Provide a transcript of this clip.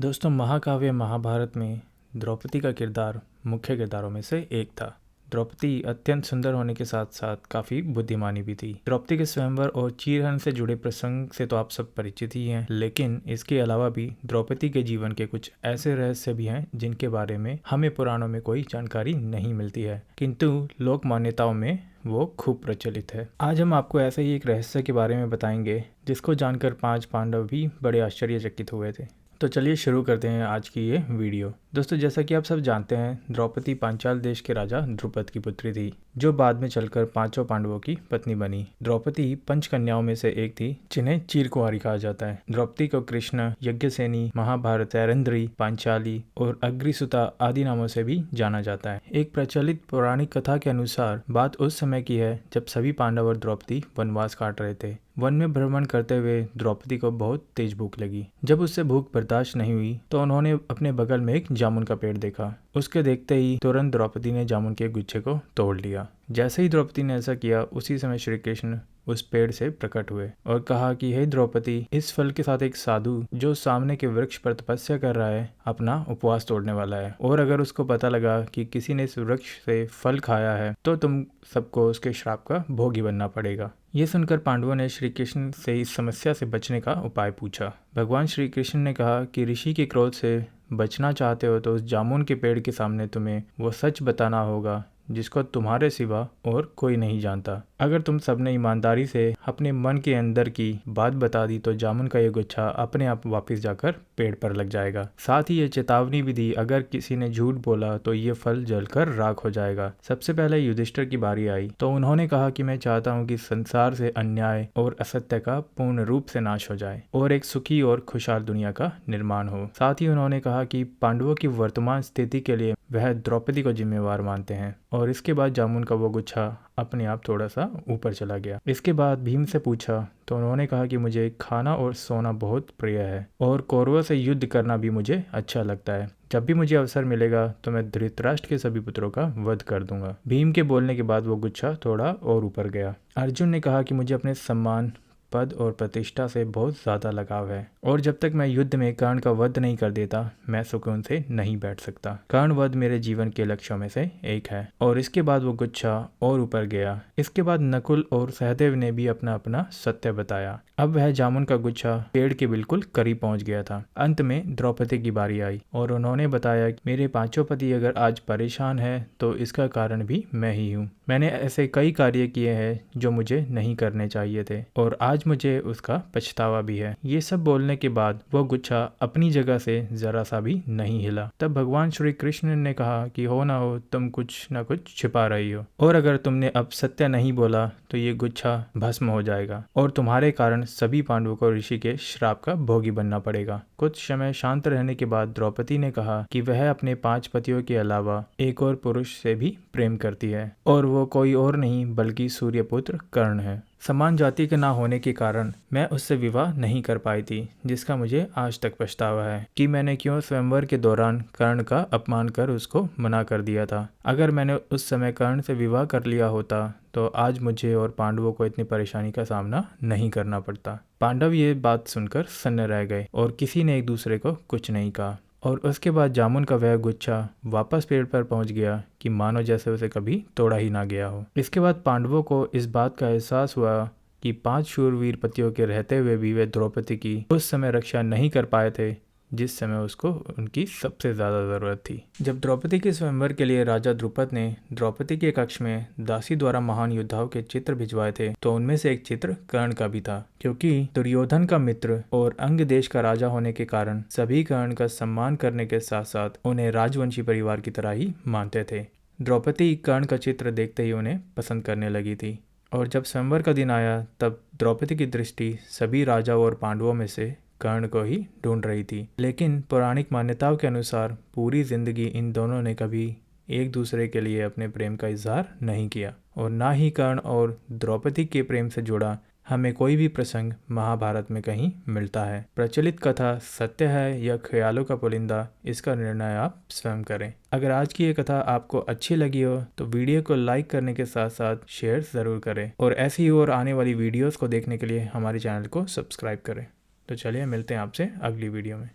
दोस्तों, महाकाव्य महाभारत में द्रौपदी का किरदार मुख्य किरदारों में से एक था। द्रौपदी अत्यंत सुंदर होने के साथ साथ काफ़ी बुद्धिमानी भी थी। द्रौपदी के स्वयंवर और चीरहरण से जुड़े प्रसंग से तो आप सब परिचित ही हैं, लेकिन इसके अलावा भी द्रौपदी के जीवन के कुछ ऐसे रहस्य भी हैं जिनके बारे में हमें पुराणों में कोई जानकारी नहीं मिलती है, किंतु लोक मान्यताओं में वो खूब प्रचलित है। आज हम आपको ऐसे ही एक रहस्य के बारे में बताएंगे जिसको जानकर 5 पांडव भी बड़े आश्चर्यचकित हुए थे। तो चलिए शुरू करते हैं आज की ये वीडियो। दोस्तों, जैसा कि आप सब जानते हैं, द्रौपदी पांचाल देश के राजा द्रुपद की पुत्री थी, जो बाद में चलकर 5 पांडवों की पत्नी बनी। द्रौपदी 5 कन्याओं में से एक थी, जिन्हें चीरकुंवारी कहा जाता है। द्रौपदी को कृष्ण, यज्ञसेनी, महाभारत, ऐरंद्री, पांचाली और अग्रिसुता आदि नामों से भी जाना जाता है। एक प्रचलित पौराणिक कथा के अनुसार बात उस समय की है जब सभी पांडव और द्रौपदी वनवास काट रहे थे। वन में भ्रमण करते हुए द्रौपदी को बहुत तेज भूख लगी। जब उससे भूख बर्दाश्त नहीं हुई तो उन्होंने अपने बगल में एक जामुन का पेड़ देखा। उसके देखते ही तुरंत द्रौपदी ने जामुन के गुच्छे को तोड़ लिया। जैसे ही द्रौपदी ने ऐसा किया, उसी समय श्री कृष्ण उस पेड़ से प्रकट हुए और कहा कि हे द्रौपदी, इस फल के साथ एक साधु जो सामने के वृक्ष पर तपस्या कर रहा है, अपना उपवास तोड़ने वाला है, और अगर उसको पता लगा कि किसी ने इस वृक्ष से फल खाया है तो तुम सबको उसके श्राप का भोगी बनना पड़ेगा। ये सुनकर पांडवों ने श्री कृष्ण से इस समस्या से बचने का उपाय पूछा। भगवान श्री कृष्ण ने कहा कि ऋषि के क्रोध से बचना चाहते हो तो उस जामुन के पेड़ के सामने तुम्हें वो सच बताना होगा जिसको तुम्हारे सिवा और कोई नहीं जानता। अगर तुम सबने ईमानदारी से अपने मन के अंदर की बात बता दी तो जामुन का ये गुच्छा अपने आप वापस जाकर पेड़ पर लग जाएगा। साथ ही ये चेतावनी भी दी, अगर किसी ने झूठ बोला तो ये फल जलकर राख हो जाएगा। सबसे पहले युधिष्ठिर की बारी आई तो उन्होंने कहा कि मैं चाहता हूँ कि संसार से अन्याय और असत्य का पूर्ण रूप से नाश हो जाए और एक सुखी और खुशहाल दुनिया का निर्माण हो। साथ ही उन्होंने कहा कि पांडवों की वर्तमान स्थिति के लिए वह द्रौपदी को जिम्मेवार मानते हैं, और इसके बाद जामुन का वो गुच्छा अपने आप थोड़ा सा ऊपर चला गया। इसके बाद भीम से पूछा तो उन्होंने कहा कि मुझे खाना और सोना बहुत प्रिय है और कौरवों से युद्ध करना भी मुझे अच्छा लगता है। जब भी मुझे अवसर मिलेगा तो मैं धृतराष्ट्र के सभी पुत्रों का वध कर दूंगा। भीम के बोलने के बाद वो गुच्छा थोड़ा और ऊपर गया। अर्जुन ने कहा कि मुझे अपने सम्मान, पद और प्रतिष्ठा से बहुत ज़्यादा लगाव है, और जब तक मैं युद्ध में कर्ण का वध नहीं कर देता मैं सुकून से नहीं बैठ सकता। कर्ण वध मेरे जीवन के लक्ष्यों में से एक है। और इसके बाद वो गुच्छा और ऊपर गया। इसके बाद नकुल और सहदेव ने भी अपना अपना सत्य बताया। अब वह जामुन का गुच्छा पेड़ के बिल्कुल करीब पहुंच गया था। अंत में द्रौपदी की बारी आई और उन्होंने बताया कि मेरे 5 पति अगर आज परेशान है तो इसका कारण भी मैं ही हूँ। मैंने ऐसे कई कार्य किए हैं जो मुझे नहीं करने चाहिए थे और आज मुझे उसका पछतावा भी है। ये सब बोलने के बाद वो गुच्छा अपनी जगह से जरा सा भी नहीं हिला। तब भगवान श्री कृष्ण ने कहा कि हो ना हो तुम कुछ ना कुछ छिपा रही हो, और अगर तुमने अब सत्य नहीं बोला तो ये गुच्छा भस्म हो जाएगा और तुम्हारे कारण सभी पांडवों को ऋषि के श्राप का भोगी बनना पड़ेगा। कुछ समय शांत रहने के बाद द्रौपदी ने कहा कि वह अपने 5 पतियों के अलावा एक और पुरुष से भी प्रेम करती है, और वो कोई और नहीं बल्कि सूर्यपुत्र कर्ण है। समान जाति के ना होने के कारण मैं उससे विवाह नहीं कर पाई थी, जिसका मुझे आज तक पछतावा है कि मैंने क्यों स्वयंवर के दौरान कर्ण का अपमान कर उसको मना कर दिया था। अगर मैंने उस समय कर्ण से विवाह कर लिया होता तो आज मुझे और पांडवों को इतनी परेशानी का सामना नहीं करना पड़ता। पांडव ये बात सुनकर सन्न रह गए और किसी ने एक दूसरे को कुछ नहीं कहा। और उसके बाद जामुन का वह गुच्छा वापस पेड़ पर पहुंच गया कि मानो जैसे उसे कभी तोड़ा ही ना गया हो। इसके बाद पांडवों को इस बात का एहसास हुआ कि 5 शूरवीर पतियों के रहते हुए भी वे द्रौपदी की उस समय रक्षा नहीं कर पाए थे जिस समय उसको उनकी सबसे ज़्यादा ज़रूरत थी। जब द्रौपदी के स्वयंवर के लिए राजा द्रुपद ने द्रौपदी के कक्ष में दासी द्वारा महान योद्धाओं के चित्र भिजवाए थे तो उनमें से एक चित्र कर्ण का भी था। क्योंकि दुर्योधन का मित्र और अंग देश का राजा होने के कारण सभी कर्ण का सम्मान करने के साथ साथ उन्हें राजवंशी परिवार की तरह ही मानते थे। द्रौपदी कर्ण का चित्र देखते ही उन्हें पसंद करने लगी थी, और जब स्वयंवर का दिन आया तब द्रौपदी की दृष्टि सभी राजाओं और पांडवों में से कर्ण को ही ढूंढ रही थी। लेकिन पौराणिक मान्यताओं के अनुसार पूरी जिंदगी इन दोनों ने कभी एक दूसरे के लिए अपने प्रेम का इजहार नहीं किया, और ना ही कर्ण और द्रौपदी के प्रेम से जुड़ा हमें कोई भी प्रसंग महाभारत में कहीं मिलता है। प्रचलित कथा सत्य है या ख्यालों का पुलिंदा, इसका निर्णय आप स्वयं करें। अगर आज की ये कथा आपको अच्छी लगी हो तो वीडियो को लाइक करने के साथ साथ शेयर ज़रूर करें, और ऐसी ही और आने वाली वीडियोस को देखने के लिए हमारे चैनल को सब्सक्राइब करें। तो चलिए मिलते हैं आपसे अगली वीडियो में।